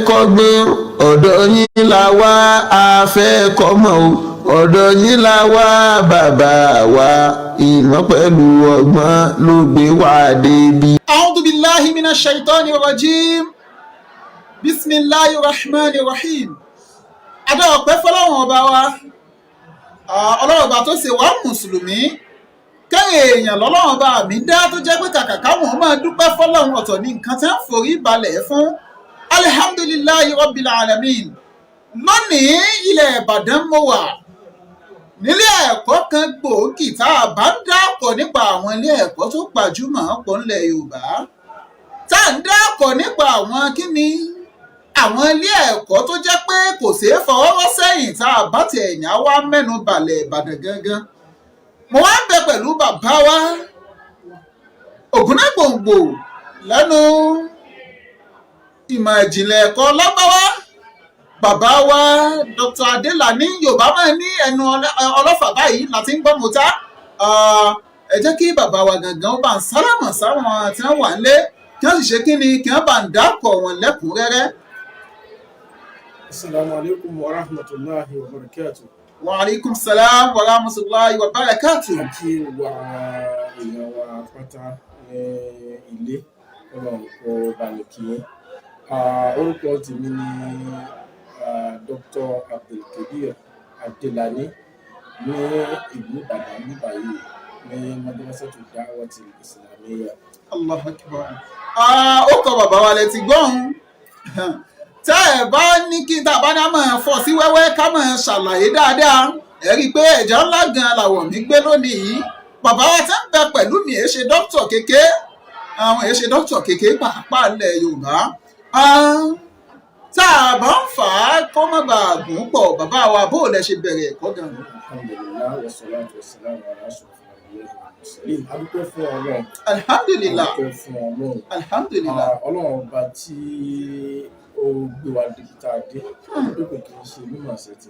kọ́gbọ́n ọ̀dọ̀ yín la wá a fẹ́ kọ́mọ̀ o ọ̀dọ̀ yín la wá bàbá wa ìmọ̀ pẹ̀lú ọgbọ́n ló gbé wá débi. A'udhu billahi minash shaitani rajim. Bismillahir rahmanir rahim. Adá ọpẹ́ fọ́lọ́run ọba wa. Ọlọ́run ọba tó ṣe wá mùsùlùmí. Kẹ́yìn èèyàn lọ́lọ́run ọba mi dá tó jẹ́ pé kàkà káwọn máa dúpẹ́ fọ́lọ́run ọ̀tọ̀ ní nǹkan tí wọ́n forí balẹ̀ fún. Alhamdulillahi rabbil alamin. Lónìí ilẹ̀ Ìbàdàn mo wà. Nílé ẹ̀kọ́ kan gbòógì tá a bá ń dákọ̀ nípa àwọn ilé ẹ̀kọ́ tó gbajúmọ̀ pọ̀ nílẹ̀ Yorùbá. Tá a ń dákọ̀ nípa àwọn kíni àwọn ilé ẹ̀kọ́ tó jẹ́ pé kò ṣeé fọwọ́rọ́ sẹ́yìn tá a bá ti ẹ̀yìn á wá mẹ́nu balẹ̀ Ìbàdàn gangan. Mo wá ń bẹ pẹ̀lú bàbá wa Ògúnnágbòǹgbò lẹ́nu ìmọ̀ ìjìnlẹ̀ ẹ̀kọ́ lágbáwá. Bàbá wa Dr. Adélàní Yorùbá máa ní ẹnu ọlọ́fà báyìí láti ń gbọ́ mọ́tá. Ẹ jẹ́ kí bàbá wa gangan bá ń sálámọ̀ sáwọn tí wọ́n wà nílé kí wọ́n sì ṣe kí ni kí wọ́n bá ń dákọ̀ wọn lẹ́kùnrẹ́rẹ́. Assalamu alaikum wa rahmatullahi wa barakatuh. Wa alaikum salam wa rahmatullahi wa barakatuh. Àti wa èèyàn wa pátá ilé ọlọ́run kó balẹ̀ kí wọ́n. Orúkọ tèmi ni Dr. Abdulkadir Adélàní ní ìlú Ìbàdàn nígbà yìí ní Madrasatu Da'watil Islamiyya. Allahu Akbar. Ó kọ bàbá wa lẹ ti gbọ́n. Tẹ́ ẹ̀ bá ní kí tá a bá dá máa fọ́ sí wẹ́wẹ́ ká máa ṣàlàyé dáadáa. Ẹ rí i pé ẹ̀jẹ̀ ńlá gan làwọ̀ mi gbé lónìí yìí. Bàbá wa tẹ́ ń bẹ pẹ̀lú mi èé ṣe dókítà kéké. Àwọn èé ṣe dókítà kéké pàápàá ilẹ̀ Yorùbá. Tá a bá ń fà á kó má bàa gùn pọ̀ bàbá wa bó lẹ ṣe bẹ̀rẹ̀ ẹ̀kọ́ gan-an. Alhamdulillah wa salatu wa salam ala rasulillah. Adúpẹ́ fún Ọlọ́run. Alhamdulillah. Adúpẹ́ fún Ọlọ́run. Alhamdulillah. Ọlọ́run ọba tí ó gbé wa débi tá a dé lókè kì í ṣe mímọ̀ ṣe ti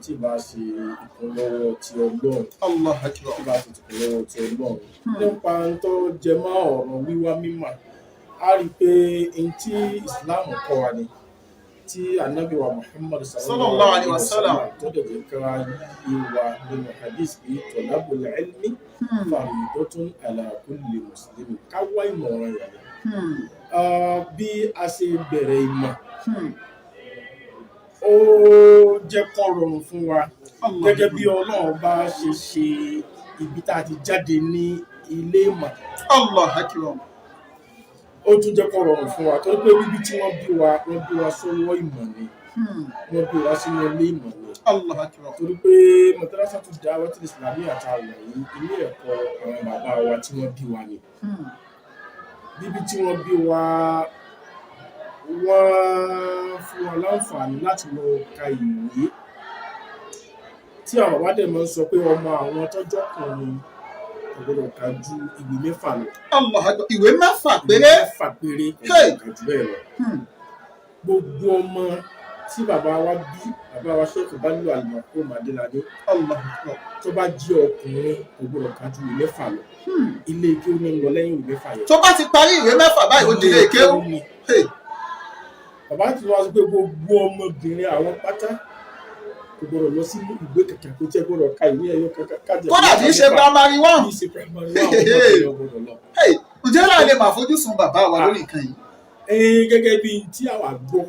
tí bá ṣe ìkúnlọ́wọ́ ti Ọlọ́run. Allahu Akbar. Tí bá ṣe ìkúnlọ́wọ́ ti Ọlọ́run. Nípa tó jẹ mọ́ ọ̀rọ̀ wíwá mímọ̀ a rí i pé ohun tí Islam kọ́ wa ni tí Ànábì wa Muhammad sallallahu alaihi wasallam tó dẹ̀ ká yí wa nínú hadith bí talabul ilmi faridatun ala kulli muslimin ká wá ìmọ̀ràn yẹn. Bí a ṣe bẹ̀rẹ̀ ìmọ̀ ó jẹ́ kó rọrùn fún wa gẹ́gẹ́ bí Ọlọ́run bá ṣe ibi tá a ti jáde ní ilé ìmọ̀. Allahu Akbar. Ó tún jẹ́ kó rọrùn fún wa torí pé bíbí tí wọ́n bí wa sọ́wọ́ ìmọ̀ ni wọ́n bí wa sínú ilé ìmọ̀ ni. Allahu Akbar. Torí pé Madrasatu Da'watil Islamiyya àtàwọn yìí ilé ẹ̀kọ́ àwọn bàbá wa tí wọ́n bí wa ni. Bíbí tí wọ́n bí wa wọ́n fún wa láǹfààní láti lọ ka ìwé tí àwọn bàbá dẹ̀ máa ń sọ pé ọmọ àwọn tọ́jọ́ kan ni ọgbọ́dọ̀ ka ju ìwé mẹ́fà lọ. Allahu Akbar. Ìwé mẹ́fà péré. Mẹ́fà péré ọgbọ́dọ̀ ka jù bẹ́ẹ̀ lọ. Gbogbo ọmọ tí bàbá wa bí bàbá wa Sheikh Baliu Al-Maktoum Adélàní Allahu Akbar. tó bá jí ọkùnrin ọgbọ́dọ̀ ka ju ìwé mẹ́fà lọ. Ilé ike ó ní lọ lẹ́yìn ìwé mẹ́fà yẹn. Tó bá ti parí ìwé mẹ́fà báyìí ó di ilé ike ó. Bàbá ti wá sọ pé gbogbo ọmọbìnrin àwọn pátá kò gbọdọ̀ lọ sí ìwé kẹ̀kẹ́ kó tẹ́ gbọdọ̀ ka ìwé ẹyọ kẹ̀kẹ́. Kódà kì í ṣe primary one. Kì í ṣe primary one ọgbọdọ̀ lọ. Ǹjẹ́ náà lè máa fojúsùn bàbá wa lórí nǹkan yìí? Gẹ́gẹ́ bí tí àwa gbọ́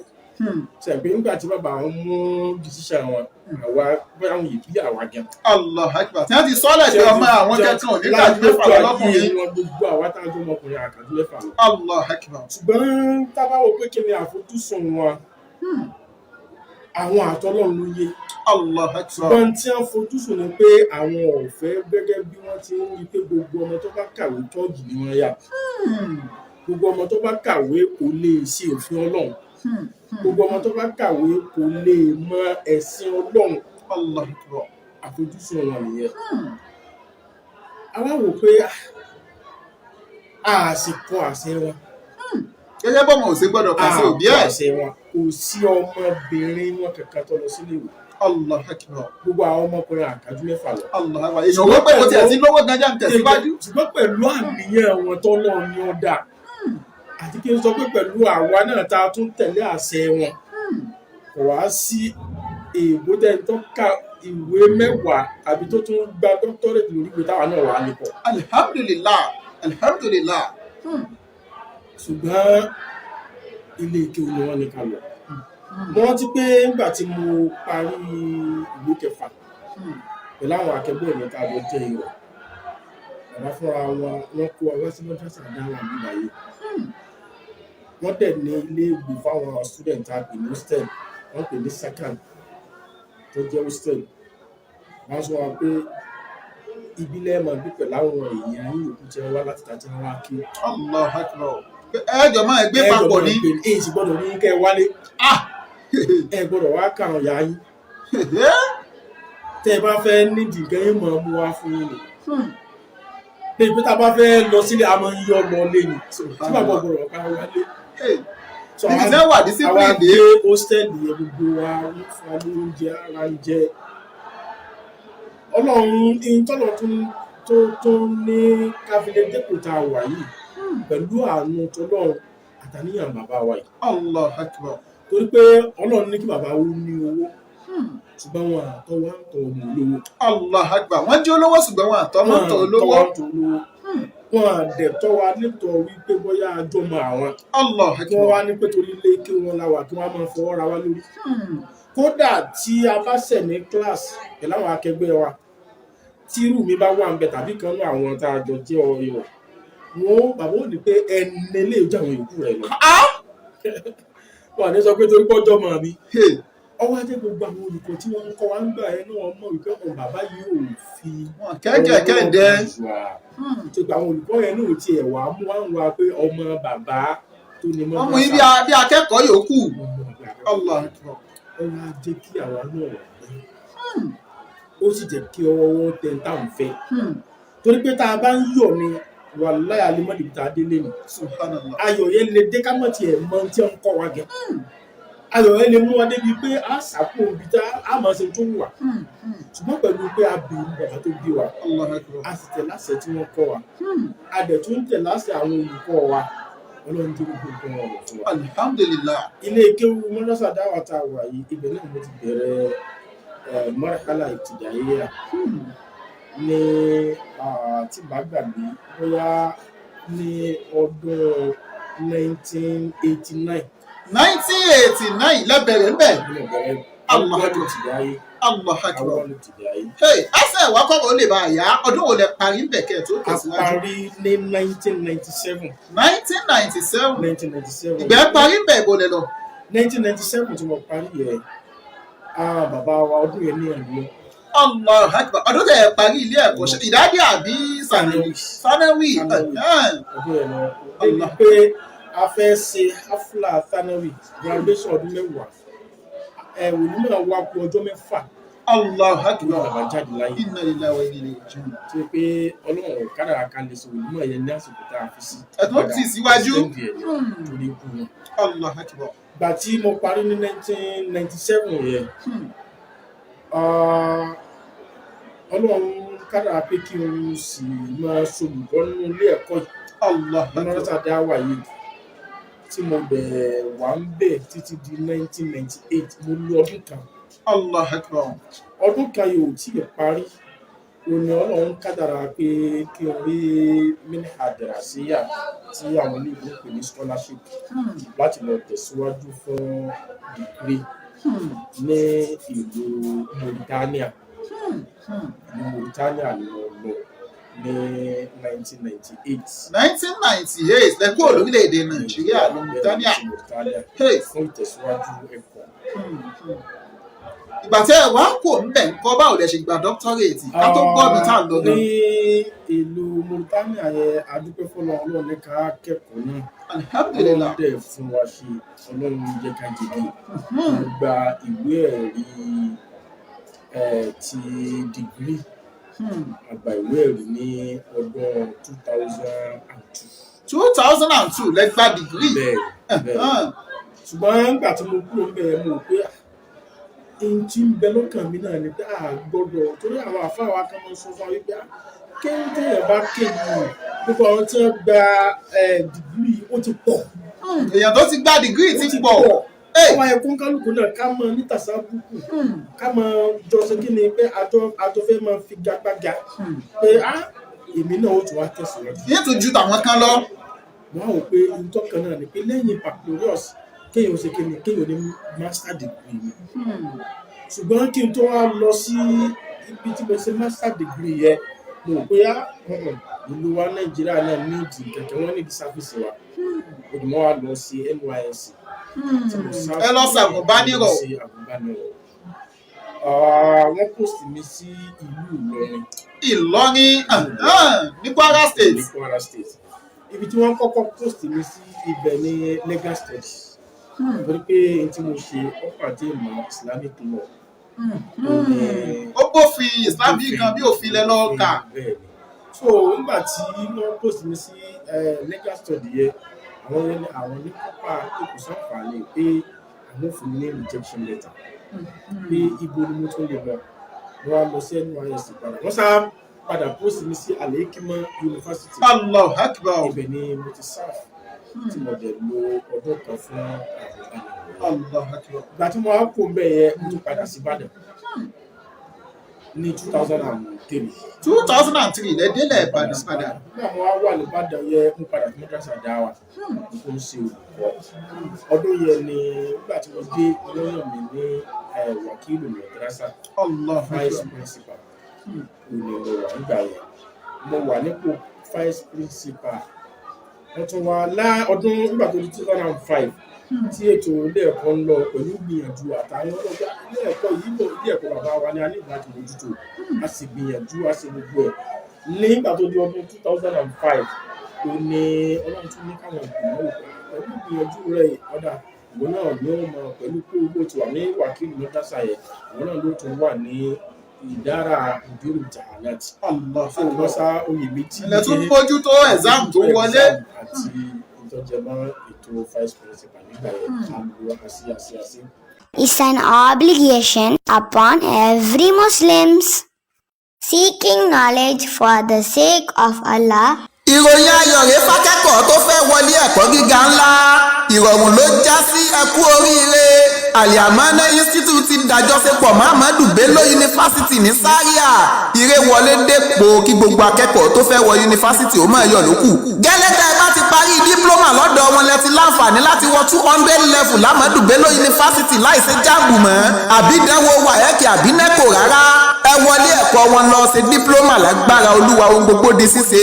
ṣàgbé nígbà tí bàbá wọn mú decision wọn àwa bóyá àwọn yìí bí àwa gan. Allahu Akbar. Tí wọ́n ti sọ́lẹ̀ pé ọmọ àwọn kẹ́kọ̀ọ́ ní kájú mẹ́fà lọ́kùnrin. Gbogbo àwa táwọn tó mọkùnrin àkàjú mẹ́fà lọ. Allahu Akbar. Ṣùgbọ́n tábàwọ̀ pé kí ni àfojúsùn wọn àwọn àtọ́lọ́run ló yé. Allahu Akbar. Ṣùgbọ́n tí wọ́n fojúsùn ni pé àwọn ọ̀fẹ́ gẹ́gẹ́ bí wọ́n ti ń rí pé gbogbo ọmọ tó bá kàwé tọ́ọ̀gì ni wọ́n yà. Gbogbo ọmọ tó bá kàwé kò lè ṣe òfin Ọlọ́run. Gbogbo ọmọ tó bá kàwé kò lè mọ ẹ̀sìn Ọlọ́run. Allahu Akbar. Àfojúsùn wọn nìyẹn. Àwa wò pé a sì kọ àṣẹ wọn. Gẹ́gẹ́ bọ́mọ ò sí gbọ́dọ̀ kà sí òbí ẹ̀. Àṣẹ wọn kò sí ọmọbìnrin wọn kankan tó lọ sílé ìwé. Allahu Akbar. Gbogbo àwọn ọmọkùnrin àkájú mẹ́fà lọ. Allahu Akbar. Ìṣòro pé kò tiẹ̀ sí lówó gan-an tẹ̀síwájú. Ṣùgbọ́n pẹ̀lú àníyàn wọn tó lọ ní ọ̀dà àti kí n sọ pé pẹ̀lú àwa náà tá a tún tẹ̀lé àṣẹ wọn kò wá sí èèbó tẹ́ni tó ka ìwé 10 àbí tó tún gba dọ́kítọ́rẹ̀tì lórí ìwé táwa náà wà á lè kọ́. alhamdulillah alhamdulillah. ṣùgbọ́n ilé ike ni wọ́n ní ká lọ. mo rántí pé nígbà tí mo parí ìwé 6 pẹ̀lú àwọn akẹgbẹ́ mi tá a lọ jẹ́ ìwọ̀ bàbá fúnra wọn kó ọwọ́ sí mọ́tàṣà dáwà nígbà yìí wọ́n dẹ̀ ní ilé ìgbé fáwọn student àgbè ní hostel wọ́n pè ní sakan tó jẹ́ hostel wọ́n sọ wọn pé ìbílẹ̀ máa gbé pẹ̀lú àwọn èèyàn ní òkú tí wọ́n wá láti tàbí wọn wá kí. Allah akbar. ẹjọ máa gbé papọ̀ ní. èyí sì gbọ́dọ̀ ní kẹ́ ẹ wálé ẹ gbọ́dọ̀ wá káwọn yá yín tẹ́ ẹ bá fẹ́ nídìí gan yín mọ̀ mú wá fún yín ni. pé ìpín tá a bá fẹ́ lọ sílé a máa ń yọ lọ lé ni tí bàbá gbọ́dọ̀ ká wálé. ìdílé wà discipline àwa gbé hostel yẹn gbogbo wa ń fa lóúnjẹ ara ń jẹ ọlọ́run ìtọ́lọ̀ tó ní káfílẹ̀ dépò tá a wà yìí pẹ̀lú àánú tọlọ́run àtàníyàn bàbá wa yìí. Allah akbar. torí pé ọlọ́run ní kí bàbá ó ní owó ṣùgbọ́n wọn àtọ́ wa ń tọ́ ọmọ olówó. Allah akbar. wọ́n jẹ́ olówó ṣùgbọ́n wọn àtọ́ wọn tọ́ olówó. wọn àdẹ̀ tọ́ wa nítorí wípé bóyá àjọ mọ àwọn. Allah kí akbar. wọ́n wá ní pé torí ilé kí wọ́n láwà kí wọ́n máa fọwọ́ ra wá lórí. kódà tí a bá ṣẹ̀ ní kíláàsì pẹ̀lú àwọn akẹgbẹ́ wa tí irú mi bá wà ń bẹ tàbí kan ní àwọn tá a jọ jẹ́ ọ̀rẹ́ wọn bàbá ò ní pé ẹni lè jẹ́ àwọn ìyókù rẹ̀ lọ. wà ní sọ pé torí pọ́jọ́ mọ̀ mi ọwọ́ ajé gbogbo àwọn olùkọ́ tí wọ́n ń kọ́ wa ń gbà ẹ́ náà mọ̀ wípé ọ̀hún bàbá yìí ò fi kẹ́kẹ́kẹ́ndẹ́ tó gba àwọn olùkọ́ yẹn náà tiẹ̀ wá mú wá ń wá pé ọmọ bàbá tó ní mọ́ ọmọ yìí bí akẹ́kọ̀ọ́ yòókù. Allah akbar. ọwọ́ ajé kí àwa náà wà ó sì jẹ́ kí ọwọ́ wọn tẹ̀ ń táwọn fẹ́ torí pé tá a bá ń yọ̀ ni wàláhì alimọ́dì tá a délé ni ayọ̀ yẹn lè dé ká mọ̀ tiẹ̀ mọ tí wọ́n ń kọ́ wa gẹ̀ ayọ̀ yẹn lè mú wa débi pé a sàkó ibi tá a máa ṣe tó wà ṣùgbọ́n pẹ̀lú pé a bì í bàbá tó bí wa a sì tẹ̀ láṣẹ tí wọ́n kọ́ wa a dẹ̀ tún tẹ̀ láṣẹ àwọn olùkọ́ wa ọlọ́run tó gbogbo nǹkan wọn wọ̀ fún wa. alhamdulillah. ilé kéwú mọ́dásà dáwà tá a wà yìí ibẹ̀ náà mo ti bẹ̀rẹ̀ marhala ìtìjáyéyà ní tí bá gbàgbé bóyá ní ọdún 1989. 1989 lẹ́bẹ̀rẹ̀ ńbẹ̀. Allah akbar. Allah akbar. ẹsẹ̀ ìwà kọ́kọ́ ó lè bá a yá ọdún wo lẹ parí ńbẹ̀ kẹ́ ẹ̀ tó tẹ̀síwájú. a parí ní 1997. 1997. ìgbẹ́ parí ńbẹ̀ ìbò lẹ lọ. 1997 tí mo parí yẹn bàbá wa ọdún yẹn ní ẹ̀rọ. Allah akbar. ọdún tẹ̀ parí ilé ẹ̀kọ́ ìdádì àbí sanawi. ọdún yẹn lọ débi pé a fẹ́ ṣe hafla sanawi graduation ọdún 10 onímọ̀ wa kú ọjọ́ 6. Allah akbar. bàbá jáde láyé. inna lillahi wa inna ilayhi raji'un. tí pé ọlọ́run kádàrá kan lè sọ onímọ̀ yẹn ní àsìkò tá a fi sí. ẹ̀tọ́ tì síwájú. torí ikú wọn. Allah akbar. gbà tí mo parí ní 1997 yẹn ọlọ́run kádàrá pé kí n sì máa ṣolùkọ́ nínú ilé ẹ̀kọ́ yìí. Allah mọ́tà dáwà yìí tí mo bẹ̀ wá ń bẹ̀ títí di 1998 mo lò ọdún kan. Allah akbar. ọdún kan yóò tí ì parí òní ọlọ́run kádàrá pé kí n rí minha dirasiyya tí àwọn olóògbé pè ní scholarship láti lọ tẹ̀síwájú fún degree ní ìlú Mauritania. ìlú Mauritania ni mo lọ ní 1998. 1998 lẹ́kọ́ orílẹ̀-èdè Nàìjíríà lọ Mauritania. fún ìtẹ̀síwájú ẹ̀kọ́. ìgbà tí ẹ wá kò ń bẹ̀ ń kọ́ báwo lẹ ṣe gba doctorate ká tó gbọ́ mi tá à ń lọ gan. ní ìlú Mauritania yẹn adúpẹ́ fọlọ́ ọlọ́run ní ká kẹ́kọ̀ọ́ náà. alhamdulillah. ọlọ́run dẹ̀ fún wa ṣe ọlọ́run jẹ́ ká jèdè. mo gba ìwé ẹ̀rí ti degree. àgbà ìwé ẹ̀rí ní ọdún 2002. 2002 lẹ gba degree. bẹ́ẹ̀ ṣùgbọ́n nígbà tí mo kúrò ń bẹ̀rẹ̀ mo pé èyí tí ń bẹ lọ́kàn mi náà ni pé a gbọ́dọ̀ torí àwọn àfáà wa kan máa ń sọ fún wa wípé kéwìn téèyàn bá kéwì gbogbo àwọn tí wọ́n gba dìgírì ó ti pọ̀. èèyàn tó ti gba dìgírì ti pọ̀. àwọn ẹ̀kún kálukú náà ká mọ ní tàṣàbùkù ká mọ jọ ṣe kí ni pé àjọ fẹ́ máa fi gagbága pé èmi náà ó tún wá tẹ̀síwájú. yín tún ju tàwọn kan lọ. wọ́n á wò pé ìtọ́kàn náà ni pé lẹ́yìn baccalaureate kéèyàn ṣe kí ni kéèyàn ní master degree mi. ṣùgbọ́n kí n tó wá lọ sí ibi tí mo ṣe master degree yẹn mo rò pé ìlú wa Nàìjíríà náà ní ìdí kẹ̀kẹ́ wọ́n ní ìdí sáfìsì wa òdùmọ́ wa lọ sí NYSC. ẹ lọ ṣàgùnbánirọ̀. wọ́n post mi sí ìlú Ìlọrin ní Kwara State. Ibi tí wọ́n kọ́kọ́ post mi sí ibẹ̀ ní Lagos State torí pé tí mo ṣe ọ̀pàdé ìmọ̀ Islamic law. ó bófin Islamic kan bí òfin lẹ lọ́ọ́ kà. so nígbà tí wọ́n post mi sí Lagos State yẹn àwọn ní kọ́pà èkó sáǹfààní pé àwọn fún mi ní rejection letter pé ibo ni mo tún lè lọ mo wá lọ sí NYSC padà wọ́n sá padà post mi sí Al-Hikma University. Allahu Akbar. ibẹ̀ ni mo ti serve tí mo dẹ̀ lo ọdún kan fún Allahu Akbar. ìgbà tí mo wá kó ń bẹ̀ yẹn mo tún padà sí Ìbàdàn ní 2003. 2003 lẹ́dẹ́lẹ̀ Ìbàdàn padà. nígbà mo wá wà ní Ìbàdàn yẹn mo padà sí Madrasa Dawa tó ń ṣe olùkọ́ ọdún yẹn ni nígbà tí mo dé lọ́yọ̀ mi ní wàkílù Madrasa vice principal ni mo wà nígbà yẹn mo wà nípò vice principal wọ́n tún wá ọdún nígbà tó di 2005 tí ètò ilé ẹ̀kọ́ ń lọ pẹ̀lú gbìyànjú àtàwọn ọlọ́gbà ilé ẹ̀kọ́ yìí lò ilé ẹ̀kọ́ bàbá wa ní alẹ́ ìdájọ́ mójútó a sì gbìyànjú a sì gbogbo ẹ̀ nígbà tó di ọdún 2005 ó ní Ọlọ́run tún ní káwọn ìgbìmọ̀ pẹ̀lú gbìyànjú rẹ̀ ọ̀dà ìwọ náà ló mọ pẹ̀lú pé owó tí wà ní wákìlì Madrasa yẹn ìwọ náà ló tún wà ní ìdára ìdúró jahanat fún ìwọ́sá oyè méjì ilẹ̀ tún mójútó exam tó wọlé àti ìtọ́jẹmọ́ ètò vice principal nígbà yẹn àlùwà àṣìyàṣìyàṣì. It's an obligation upon every Muslims seeking knowledge for the sake of Allah. ìròyìn ayọ̀ rèé fákẹ́kọ̀ọ́ tó fẹ́ wọlé ẹ̀kọ́ gíga ńlá ìrọ̀rùn ló já sí ẹkú oríire Al-Yamana Institute ti dájọ́sepọ̀ Muhammadu Bello yunifásitì ní Zaria ire wọlé dépò kí gbogbo akẹ́kọ̀ọ́ tó fẹ́ wọ yunifásitì ó máa yọ̀ lókù. gẹ́lẹ́dẹ́ bá ti parí dípúlọ́mà lọ́dọ̀ wọn lẹ ti láǹfààní láti wọ 200 level Muhammadu Bello yunifásitì láìsí jáàmù mọ́ àbí ìdánwò WAEC àbí NECO rárá ẹ wọlé ẹ̀kọ́ wọn lọ ṣe dípúlọ́mà lágbára Olúwa ohun gbogbo di ṣíṣe.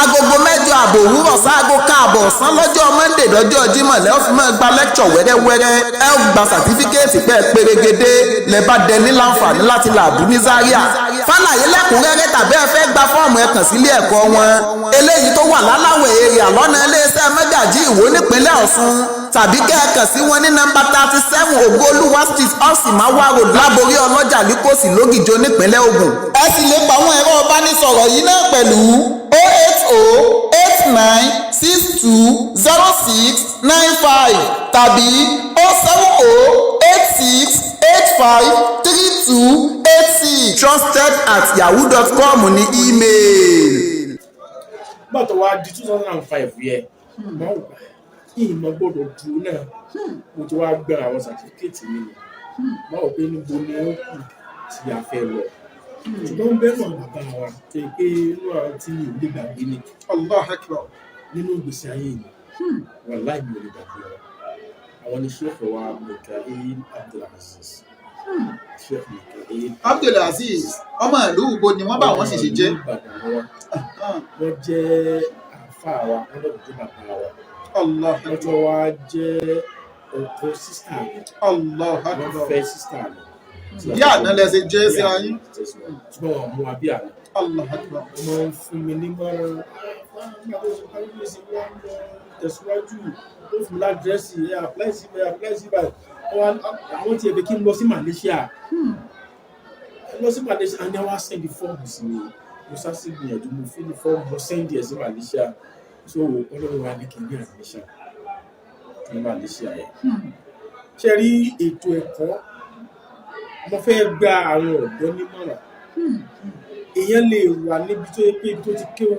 agogo 8 àbọ̀ òwúrọ̀ sáago káàbọ̀ ọ̀sán lọ́jọ́ Monday lọ́jọ́ Jímọ̀ lẹ́ ó fi máa gba lẹ́kṣọ̀ wẹ́rẹ́wẹ́rẹ́ ẹ ó gba sàtífíkẹ́ẹ̀tì pẹ́ pérégedé lẹ́ bá dẹni láǹfààní láti làbú ní Zaria. fàlàyé lẹ́kùnrẹ́rẹ́ tàbí ẹ fẹ́ gba fọ́ọ̀mù ẹ kàn sílé ẹ̀kọ́ wọn eléyìí tó wà láláwẹ̀ èrè lọ́nà iléeṣẹ́ Mẹ́gàjí Ìwó nípínlẹ̀ Ọ̀ṣun tàbí kẹ́ẹ̀kan sí wọn ní nọ́mbà 37 Ògolúwa street Ọ̀sìmáwá road Láborí Ọlọ́jà Líkòsì Lógìjó nípínlẹ̀ Ògùn. ẹ sì lè pa àwọn ẹ̀rọ ìbánisọ̀rọ̀ yìí náà pẹ̀lú 08089620695 tàbí 07086853286 trusted@yahoo.com ní email. nígbà tó wá di 2005 yẹ máa wò bá ìmọ̀ gbọ́dọ̀ dúró náà mo ti wá gbẹ àwọn sàtífíkẹ́ẹ̀tì mi nù máa wò pé níbo ni ó kù tí a fẹ́ lọ ṣùgbọ́n bẹ́ẹ̀ náà bàbá wa tó yẹ pé inú àwọn tí mi ò lè gbàgbé ni Allahu Akbar. nínú ìgbésí ayé mi wàláhì mi ò lè gbàgbé wọn àwọn ni Sheikh wa Mikael Abdulaziz. Sheikh Mikael Abdulaziz ọmọ ìlú Ìgbò ni wọ́n bá wọn sì ṣe jẹ́. wọ́n jẹ́ àfáà wa wọ́n lọ́dún tó bàbá wa wọ́n tó wá jẹ́ ọkọ sísá mi wọ́n fẹ́ sísá mi. bí àná lẹsẹ jẹ́ sí ayé. ṣùgbọ́n wọn mú wa bí àná. wọ́n máa ń fún mi ní mọ́ràn tẹ̀síwájú ó fún mi ládírẹ́sì ẹ̀ apply sí báyìí àwọn tí ẹ fẹ́ kí n lọ sí Malaysia and wọ́n á sẹ́ndì fọ́ọ̀mù sí mi mo sá sí gbìyànjú mo fi ní fọ́ọ̀mù mo sẹ́ndì ẹ̀ sí Malaysia so ọlọ́run wa ní kí n ní admission ní Malaysia yẹn. ṣe rí ètò ẹ̀kọ́ mo fẹ́ gba àwọn ọ̀dọ́ nímọ̀ràn èèyàn lè wà níbi tó yẹ pé tó ti kéwu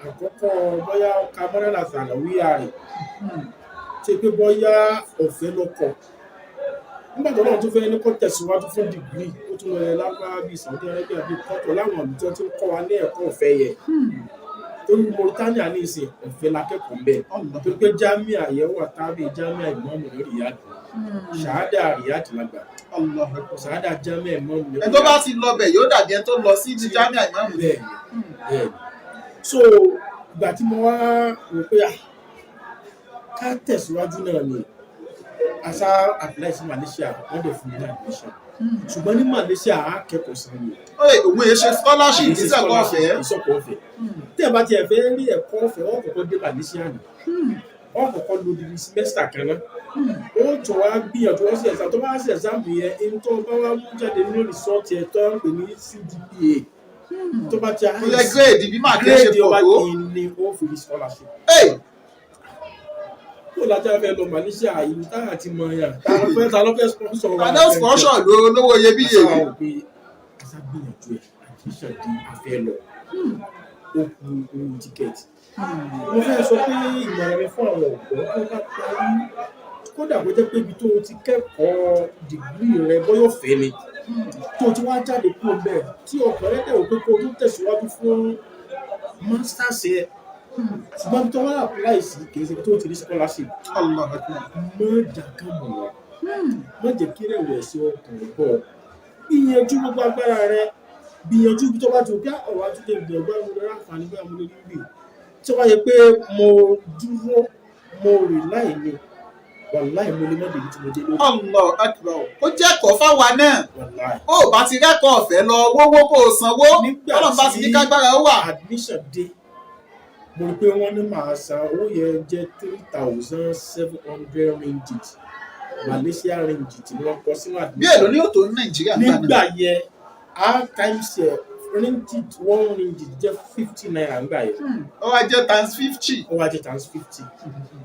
àkọ́kọ́ bóyá kamara sàlàwíyà rẹ̀ ṣe pé bóyá ọ̀fẹ́ lọ́kọ̀ nígbà tó náà tó fẹ́ ní kó tẹ̀síwájú fún dìgírì ó tún lọ lágbára bíi Saudi Arabia bíi kọ́tọ̀ láwọn ìlú tó ti ń kọ́ wa ní ẹ̀kọ́ ọ̀fẹ́ yẹ torí Mauritania ní ìsìn ọ̀fẹ́ lakẹ́kọ̀ọ́ bẹ́ẹ̀ tó pé Jamia yẹn wà tábí Jamia ìmọ̀ọ́mù ní Riyadh ṣàádà Riyadh lágbà ṣàádà Jamia ìmọ̀ọ́mù ní Riyadh. ẹ tó bá ti lọ bẹ̀ yóò dàbí ẹ tó lọ sí Jamia ìmọ̀ọ́mù. bẹ́ẹ̀ so ìgbà tí mo wá rò pé ká tẹ̀síwájú náà ni asa apply sí Malaysia wọ́n dẹ̀ fún mi ní admission ṣùgbọ́n ní Malaysia á kẹ́kọ̀ọ́ sí mi. òun yẹn ṣe scholarship ìṣẹ̀kọ̀ ọ̀fẹ́. ìṣọ̀kọ̀ ọ̀fẹ́ tí ẹ bá tiẹ̀ fẹ́ rí ẹ̀kọ́ ọ̀fẹ́ wọ́n kọ́kọ́ dé Malaysia ni wọ́n kọ́kọ́ lo di semester kan náà ó tó wá gbìyànjú wọ́n sí exam tó bá sí exam yẹn ẹni tó bá wá mú jáde ní result yẹn tó ń pè ní CGPA tó bá ti àyè grade bí máa kí ẹ ṣe pọ̀ tó ní ó fi rí scholarship. Kó lájà fẹ́ lọ Malaysia ìlú táyà ti mọ ẹ̀yà ta ló fẹ́ sponsor wa. Adé sponsor lówó iyebíye yìí. Àṣà pé àṣà gbìyànjú ẹ̀ àdìsàn di afẹ́ lọ ó kú owó tíkẹ́ẹ̀tì. Mo fẹ́ sọ pé ìmọ̀ràn mi fún àwọn ọ̀dọ́ tó bá parí kódà kó jẹ́ pé ibi tó ti kẹ́kọ̀ọ́ dìgírì rẹ bọ́yọ̀ fẹ́ ni tó ti wá jáde kúrò bẹ́ẹ̀ tí ọkọ̀ rẹ̀ dẹ̀ wò pé kó tó tẹ̀síwájú fún masters yẹ ṣùgbọ́n tó wá apply sí kì í ṣe tó ti rí scholarship mọ́ dàkà mọ̀ wọ́n mọ́ jẹ́ kí rẹ̀wẹ̀sì ọkàn bọ̀ gbìyànjú gbogbo agbára rẹ gbìyànjú ibi tó bá ti òkè ọ̀rọ̀ àtúndé ìgbẹ̀gbẹ́ mo lè ráǹfààní bẹ́ẹ̀ mo lè níbi tí wọ́n yẹ pé mo dúró mo rì láì ní wàláì mo lè mọ́ débi tí mo dé lórí. Allah akbar ó jẹ́ ẹ̀kọ́ fáwa náà ó bá ti rẹ́kọ̀ọ́ ọ̀fẹ́ lọ wówó kó o sanwó ọlọ́run bá ti ní kágbára ó wà. Admission dé mo rí pé wọ́n ní màá san owó yẹn jẹ́ 3,700 ringgit Malaysia ringgit tí wọ́n kọ sínú admission. bí èlò ní òtò ní Nàìjíríà nígbà yẹn times ringgit 1 ringgit jẹ́ 50 naira nígbà yẹn. ó wá jẹ́ times 50. ó wá jẹ́ times 50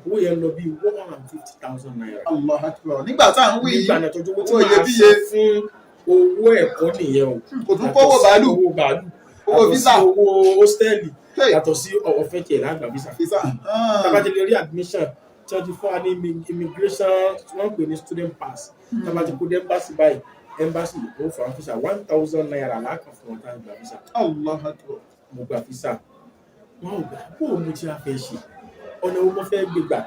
owó yẹn lọ bí 150,000 naira. Allah akbar nígbà tá à ń wí yìí nígbà náà tọ́jú owó tí màá san fún owó ẹ̀kọ́ nìyẹn o. kò tún kówó bàálù owó visa owó hostel yàtọ̀ sí ọ̀fẹ́ tiẹ̀ lágbà visa. tábàtì lè rí admission tí wọ́n ti fún wa ní immigration wọ́n pè ní student pass tábàtì kó dé embassy báyìí embassy ló fà á visa 1,000 naira láàkàn fún ọ̀tá ìgbà visa. mo gba visa wọn ò gbà bó o mo ti á fẹ́ ṣe ọ̀nà wo mo fẹ́ gbé gbà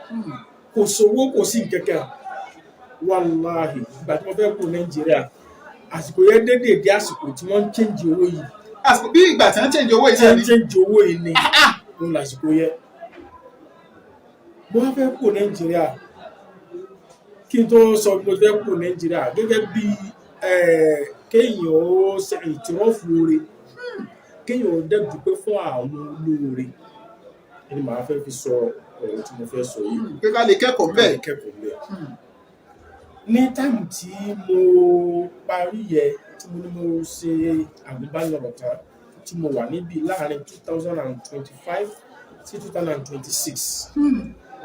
kò sówó kò sí kẹ̀kẹ́ wàláhì ìgbà tí mo fẹ́ kó Nàìjíríà àsìkò yẹn dédé àsìkò tí wọ́n ń change owó yìí. àsìkò bí ìgbà tí wọ́n ń change owó yìí. change owó yìí ni òun lásìkò yẹn. mo fẹ́ kó Nàìjíríà kí n tó sọ mo fẹ́ kó Nàìjíríà gẹ́gẹ́ bí kéèyàn ó ṣe ìtìrọ́fù oore kéèyàn ó dẹ́gbù pé fún àwọn olóore ni màá fẹ́ fi sọ ọ̀rọ̀ tí mo fẹ́ sọ yìí. pé ká lè kẹ́kọ̀ọ́ bẹ́ẹ̀. ní táìmù tí mo parí yẹ tí mo ní mo ṣe àgùnbánirọ̀ tán tí mo wà níbí láàrin 2025 sí 2026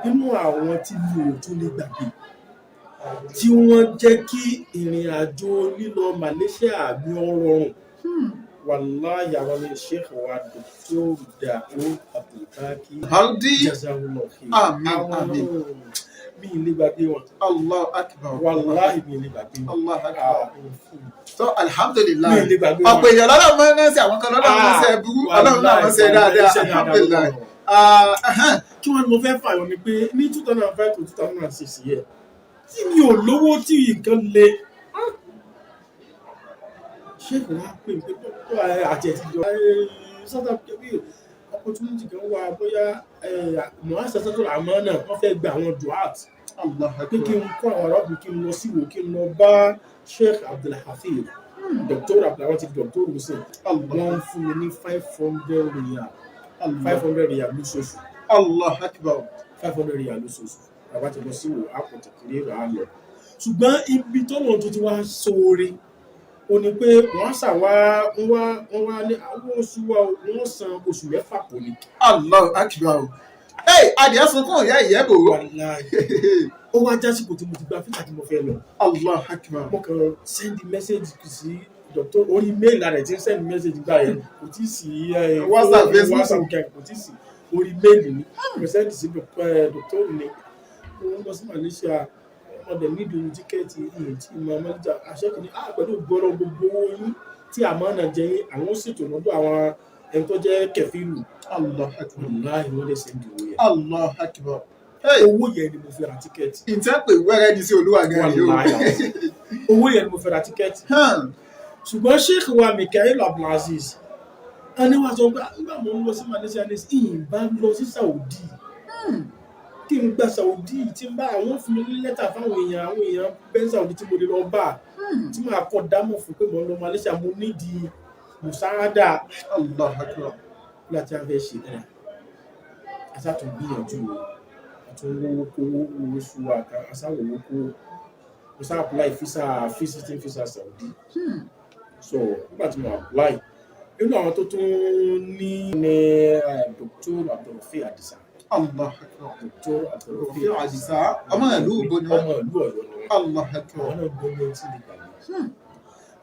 nínú àwọn tí mi ò tún lè gbàgbé tí wọ́n jẹ́ kí ìrìn àjò lílọ Malaysia mi ó rọrùn wàláhì àwọn ní Sheikh wa Dr. Daud Abdulbaki jazawullah àmín mi ilé gbàgbé wọn. Allah akbar wàláhì mi ilé gbàgbé wọn. Allah akbar so alhamdulillah mi ilé gbàgbé wọn. ọ̀pọ̀ èèyàn lọ́dọ̀ mọ́ ẹ̀ sí àwọn kan lọ́dọ̀ mọ́ ẹ̀ burú ọlọ́run náà mọ́ ẹ̀ dáadáa alhamdulillah. kí wọ́n ní mo fẹ́ fààyàn ni pé ní 2005 to 2006 yẹ tí mi ò lówó tí nǹkan le ṣéèkì wá pè pé tó àti ẹ̀tìjọ sọ́tà kébí opportunity kan wà bóyá mọ̀ àṣàṣàtò àmọ́ náà wọ́n fẹ́ gba àwọn duat pé kí n kọ́ àwọn arábù kí n lọ síwò kí n lọ bá Sheikh Abdulhafiz Dr. Abdulhafiz Dr. Hussein wọ́n fún mi ní 500 riyal lóṣooṣù. Allah akbar 500 riyal lóṣooṣù bàbá ti lọ síwò àpòtò kiri rà á lọ ṣùgbọ́n ibi tọ́nà tó ti wá sóore ó ní pé wọ́n ṣàwá wọ́n wá ní àwọn oṣù wa wọ́n san oṣù mẹ́fà kò ní. Allah akbar adìẹ sunkún ìyá ìyẹ́bò. wàláhì ó wá jásìkò tí mo ti gba fíìsà tí mo fẹ́ lọ. Allah akbar. mo kàn sẹ́ndì mẹ́sẹ̀gì sí dọ́kítọ̀ orí méèlì rẹ̀ tí ń sẹ́ndì mẹ́sẹ̀gì gbà yẹn kò tí ì sí WhatsApp, Facebook kò tí ì sí orí méèlì ni mo sẹ́ndì sí dọ́kítọ̀ ni wọ́n lọ sí Malaysia ọdẹ nídìí tíkẹ́ẹ̀tì ìyẹn tí ìmọ̀ mẹ́ta àṣẹ́kìní pẹ̀lú gbọ́dọ̀ gbogbo owó yín tí àmọ́ náà jẹ́ yín àwọn ṣètò lọ́dọ̀ àwọn ẹni tó jẹ́ kẹfìlù. Allah akbar. wàláhì wọ́n lè sẹ́ndì owó yẹn. Allah akbar. owó yẹn ni mo fi ra tíkẹ́ẹ̀tì. ìtẹ́pẹ̀ wẹ́rẹ́ ní sí olúwa gan ni o. owó yẹn ni mo fi ra tíkẹ́ẹ̀tì. ṣùgbọ́n sheikh wa Mikael Abdulaziz ẹni wàá sọ pé nígbà mo ń lọ sí Malaysia ní ìbá lọ sí Saudi kí n gba Saudi tí n bá àwọn fún mi ní lẹ́tà fáwọn èèyàn bẹ́ẹ̀ Saudi tí mo lè lọ bá tí màá kọ́ dámọ̀ fún pé mo lọ Malaysia mo nídìí musada. Allah akbar. láti afẹ́ ṣe náà asátún gbìyànjú àtúnwó kówó owó ṣùwà asáwòwó kó mo sá apply visiting visa Saudi. so nígbà tí mo apply nínú àwọn tó tún ní Dr. Abdulrafi Adisa. Allah akbar. Dr. Abdulrafi Adisa ọmọ ìlú Ògbó ni ọmọ ìlú Ọ̀yọ́ ni wọ́n. Allah akbar. àwọn náà gbọ́ ní tí lè gbàgbé.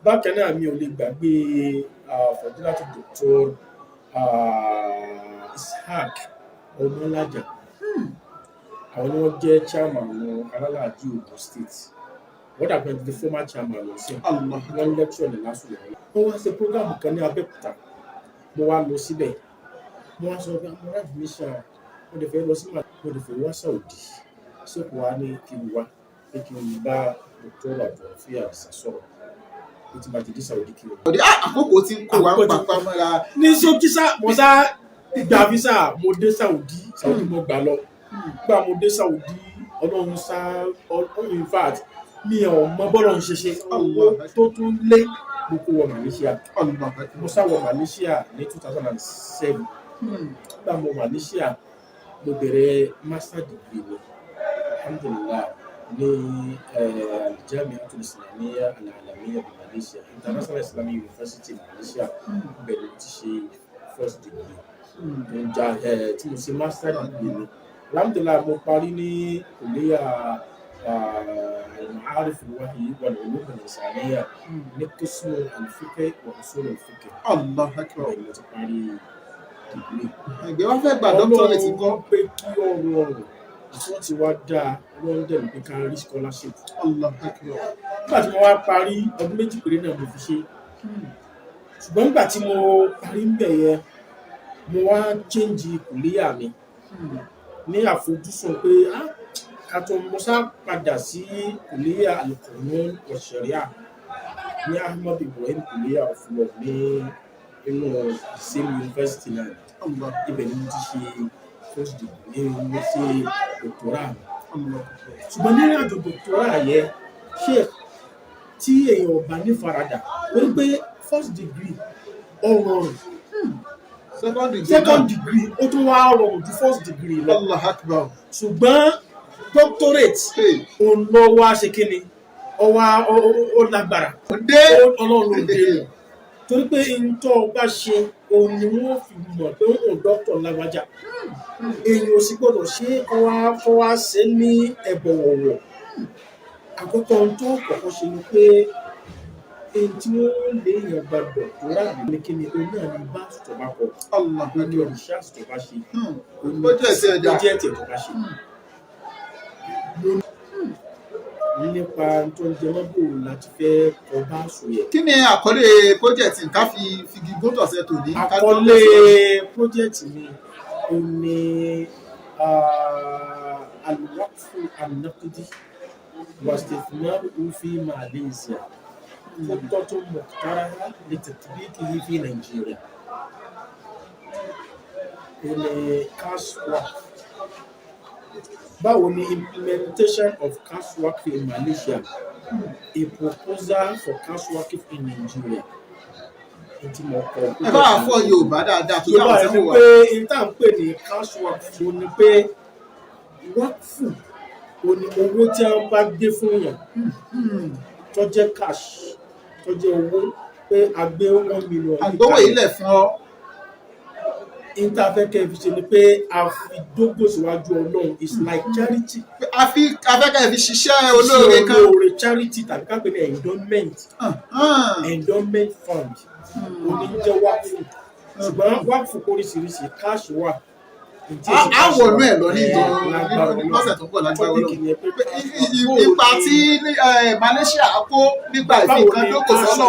bákan náà mi ò lè gbàgbé fọdúlátì Dr. Ishaq Ọmọlájà. àwọn ni wọ́n jẹ́ chairman alálàájì Ogun State. wọ́n dàgbà the former chairman lọ sí wọ́n lecture ní lásù lọ́wọ́. wọ́n wá ṣe program kan ní Abẹ́òkúta mo wá lọ síbẹ̀ mo wá sọ pé àwọn ará admission mo lè fẹ́ lọ sí mo lè fẹ́ wá Saudi ṣèkò wá ní kí n wá pé kí n bá Dr. Abdulrafi Adisa sọ̀rọ̀ ó ti bá ti dé Saudi kí n wá. àkókò tí kò wá ń papá mọ́ra. ní ṣókí mo sá gba visa mo dé Saudi mo gbà lọ gbà mo dé Saudi ọlọ́run sá in fact mi ò mọ bọ́lọ̀ ń ṣeṣe owó tó tún lé mo kó wọ Malaysia. mo sá wọ Malaysia ní 2007 gbà mo Malaysia mo bẹ̀rẹ̀ master degree mi alhamdulillah ní Al-Jami'atul Islamiyya Al-Alamiyya ní Malaysia International Islamic University Malaysia bẹ̀rẹ̀ ti ṣe first degree tí mo ṣe master degree mi alhamdulillah mo parí ní kuliya المعارف الوحي والعلوم الإنسانية لقسم الفقه وأصول الفقه. الله أكبر. ẹgbẹ́ wọn fẹ́ gba doctorate tí kọ́. pé kí ọ̀rọ̀ ọ̀rọ̀ tí wọ́n ti wá dá London pé ká rí scholarship. Allah akbar. nígbà tí mo wá parí ọdún méjì péré náà mo fi ṣe ṣùgbọ́n nígbà tí mo parí ń bẹ̀ yẹn mo wá change kùlíyà mi ní àfojúsùn pé kàtó mo sá padà sí kùlíyà al-Qanun wa Sharia ní Ahmad Ibrahim kùlíyà of law ní inú same university náà ibẹ̀ ni mo ti ṣe first degree mo ṣe doctoral ṣùgbọ́n nínú àjò doctoral yẹn ṣe tí èèyàn ò bá ní faradà wọ́n pé first degree ọ̀rọ̀ second degree ó tún wá rọrùn ju first degree lọ. Allah akbar. ṣùgbọ́n doctorate òun lọ wá ṣe kíni ó lágbára ọlọ́run ló dé rẹ̀ torí pé ìtọ́ bá ṣe òun ni wọ́n fi mọ̀ pé òun dọ́kítọ̀ lágbájá èyí ò sì gbọ́dọ̀ ṣe kọ́ wá ṣe ní ẹ̀bọ̀wọ̀wọ̀ àkọ́kọ́ ohun tó kọ́kọ́ ṣe ni pé èyí tí wọ́n lè yàn gbàgbọ́ tó rà ní kíni òun náà ní bá tó bá kọ Allah ní ọ̀rìṣà tó bá ṣe ó jẹ́ ẹ̀tì tó bá ṣe nípa tó ń jẹ mọ́bò láti fẹ́ kọ bá sùn yẹ. kí ni àkọlé project ká fi figi gbótọ̀sẹ̀ tò ní. àkọlé project mi ò ní al-waqfu an-naqdi wa istithmaruhu fi Malaysia khutatun muqtaraha li tatbiqihi fi Nigeria. ò ní cash work. Báwo ni implementation of cash work in Malaysia, a proposal for cash work in Nigeria. Ẹ bá fọ Yorùbá dáadáa tó dáhùn tí wọ́n wà. Pé ìta ń pè ní cash work fún ni pé wákfù ò ní owó tí wọ́n bá gbé fún yàn tó jẹ́ cash tó jẹ́ owó pé a gbé 1 million. Àgbówó ilẹ̀ fún ọ. Interfere fi ṣe ni pé a fi dógò síwájú Ọlọ́run is like charity. afẹ́kẹ́ fi ṣiṣẹ́ olóore kan. olóore charity tàbí ká pè ní endowment fund. Oníjẹ́ wákùú. Ṣùgbọ́n wákùú oríṣiríṣi cash wà. A wọ̀lú ẹ̀ lọ ní lọ́sẹ̀ tó ń bọ̀ lágbára Ọlọ́run. Ipa tí Malaysia kó nípa ìfikàn dókò sọ́nà.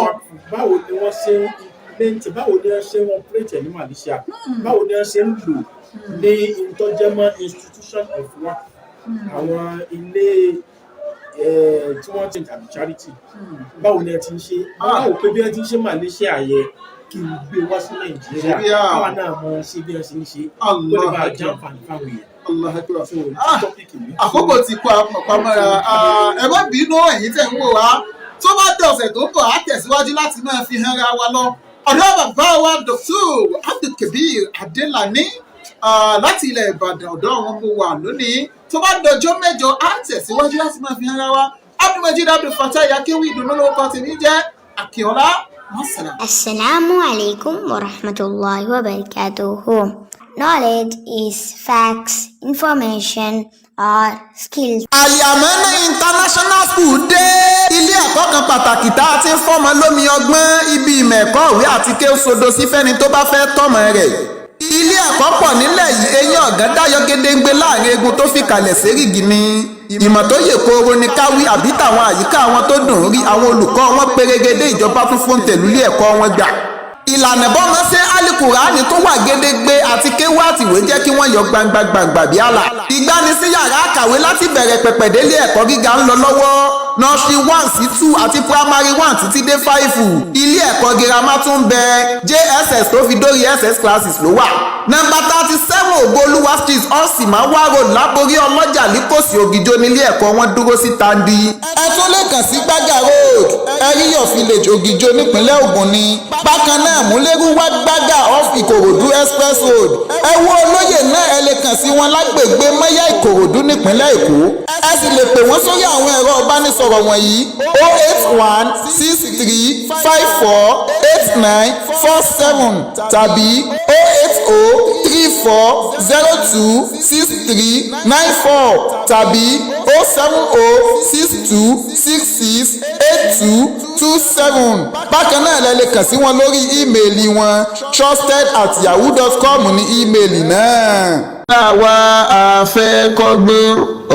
Báwo ni wọ́n ṣe ń implement, báwo ni wọ́n ṣe ń operate ní Malaysia, báwo ni wọ́n ṣe ń lò ní ìtọ́jẹ́mọ́ institution of work, àwọn ilé tí wọ́n ti tàbí charity, báwo ni wọ́n ti ń ṣe. Báwo pé bí wọ́n ti ń ṣe Malaysia yẹ kí n gbé wá sí Nàìjíríà, káwa náà mọ ṣe bí wọ́n ṣe ń ṣe kó lè bá jàǹfààní fáwọn èèyàn. Àkókò ti kó àpamọ́ra. Ẹ má bínú ẹ̀yin tẹ̀ ń wò wá. Tó bá dé ọ̀sẹ̀ tó ń bọ̀, á tẹ̀síwájú láti máa fi hàn ra wa lọ. Ọ̀dọ́ bàbá wa Dr. Abdulkabir Adelani láti ilẹ̀ Ìbàdàn, ọ̀dọ́ àwọn ọmọ wa lónìí. Tó bá dọjọ́ mẹ́jọ, á tẹ̀síwájú láti máa fi hàn ra wa. Abdulmajid Abdulfatai Akéwì ìdùnnú lórúkọ tèmi jẹ́ Akínọlá. Assalamu alaikum wa rahmatullahi wa barakatuh. Knowledge is facts, information, or skills. Al-Yamana International School dé. Ilé ẹ̀kọ́ kan pàtàkì tá a ti ń fọ́mọ lómi ọgbọ́n, ibi ìmọ̀ ẹ̀kọ́ ìwé àti kéwòsódò sí fẹ́ni tó bá fẹ́ tọ́mọ rẹ̀. Ilé ẹ̀kọ́ pọ̀ nílẹ̀ yìí, eyín ọ̀gán dáyọ̀ gédéǹgbé láàrin egun tó fi kalẹ̀ sérígì ni. Ìmọ̀ tó yè kooro ni káwí àbí tàwọn àyíká wọn tó dùn rí, àwọn olùkọ́ wọn pérégedé, ìjọba tún fún tẹ̀lú ilé ẹ̀kọ́ wọn gbà. Ìlànà bọ́mọ ṣe Al-Qur'ani tó wà gédégbé àti kéwú àtìwé jẹ́ kí wọ́n yọ gbangba bí àlà. Ìgbani sí yàrá àkàwé láti bẹ̀rẹ̀ pẹ̀pẹ̀ délé ẹ̀kọ́ gíga ń lọ lọ́wọ́. Nursery 1 sí 2 àti primary 1 títí dé 5. Ilé ẹ̀kọ́ girama tún bẹ JSS tó fi dórí SS classes ló wà. Nọ́mbà 37 Ògbólúwa street Ọ̀sìmáwá road Láborí Ọlọ́jà Líkòsí Ògìjó nílé ẹ̀kọ́ wọn dúró sí Tandi. Ẹ tún lè kàn sí Gbága road Ẹ̀ríyọ̀ village Ògìjó nípínlẹ̀ Ògùn ni. Bákan náà Múlẹ́rú wá Gbága off Ìkòròdú express road. Ẹ wo olóyè náà ẹ lè kàn sí wọn lágbègbè Mọ́yá Ìkòròdú nípínlẹ̀ Èkó. Ẹ sì lè pè wọ́n sórí àwọn ẹ̀rọ ìbánisọ̀rọ̀ wọ̀nyí 08163548947 tàbí 08034026394 tàbí 07062668227. Bákan náà lẹ lè kàn sí wọn lórí ímeèlì wọn trusted@yahoo.com ní ímeèlì náà. Àwa àfẹ́ kọ́gbọ́n,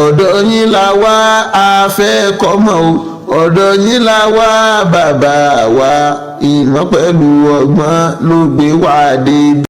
ọ̀dọ̀ yín la wá àfẹ́ kọ́mọ o, ọ̀dọ̀ yín la wá bàbá wa, ìmọ̀ pẹ̀lú ọgbọ́n ló gbé wá dé.